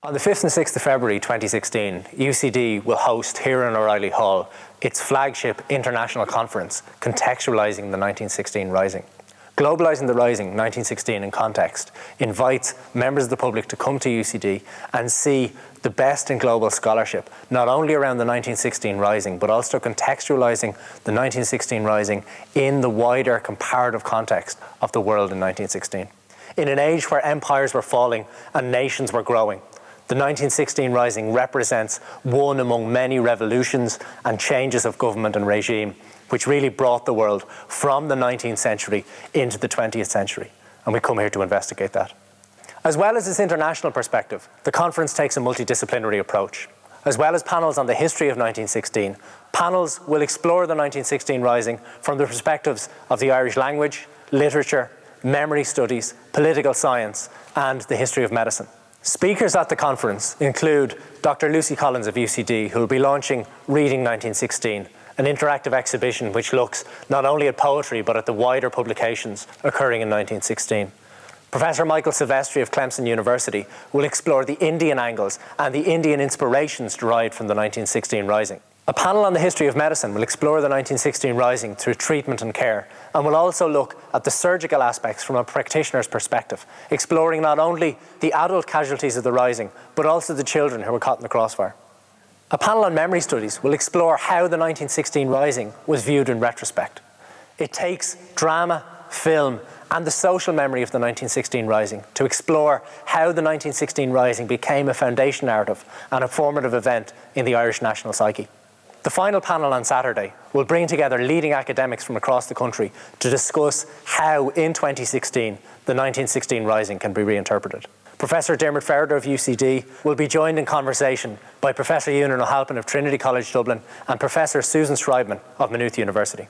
On the 5th and 6th of February 2016, UCD will host here in O'Reilly Hall its flagship international conference, Contextualising the 1916 Rising. Globalising the Rising 1916 in Context invites members of the public to come to UCD and see the best in global scholarship, not only around the 1916 Rising, but also contextualising the 1916 Rising in the wider comparative context of the world in 1916. In an age where empires were falling and nations were growing, the 1916 Rising represents one among many revolutions and changes of government and regime which really brought the world from the 19th century into the 20th century. And we come here to investigate that. As well as this international perspective, the conference takes a multidisciplinary approach. As well as panels on the history of 1916, panels will explore the 1916 Rising from the perspectives of the Irish language, literature, memory studies, political science, and the history of medicine. Speakers at the conference include Dr. Lucy Collins of UCD, who will be launching Reading 1916, an interactive exhibition which looks not only at poetry but at the wider publications occurring in 1916. Professor Michael Silvestri of Clemson University will explore the Indian angles and the Indian inspirations derived from the 1916 Rising. A panel on the history of medicine will explore the 1916 Rising through treatment and care, and will also look at the surgical aspects from a practitioner's perspective, exploring not only the adult casualties of the Rising, but also the children who were caught in the crossfire. A panel on memory studies will explore how the 1916 Rising was viewed in retrospect. It takes drama, film, and the social memory of the 1916 Rising to explore how the 1916 Rising became a foundation narrative and a formative event in the Irish national psyche. The final panel on Saturday will bring together leading academics from across the country to discuss how, in 2016, the 1916 Rising can be reinterpreted. Professor Dermot Ferriter of UCD will be joined in conversation by Professor Ewan O'Halpin of Trinity College Dublin and Professor Susan Schreibman of Maynooth University.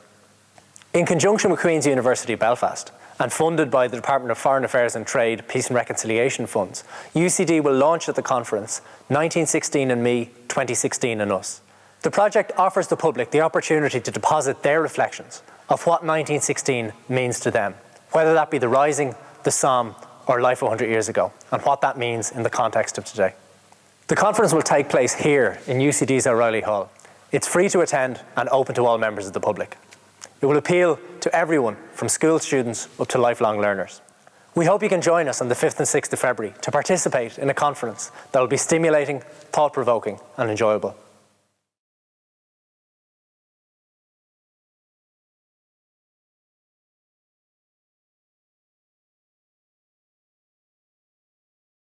In conjunction with Queen's University Belfast and funded by the Department of Foreign Affairs and Trade Peace and Reconciliation Funds, UCD will launch at the conference 1916 and Me, 2016 and Us. The project offers the public the opportunity to deposit their reflections of what 1916 means to them, whether that be the Rising, the Somme, or life 100 years ago, and what that means in the context of today. The conference will take place here in UCD's O'Reilly Hall. It's free to attend and open to all members of the public. It will appeal to everyone from school students up to lifelong learners. We hope you can join us on the 5th and 6th of February to participate in a conference that will be stimulating, thought-provoking and enjoyable.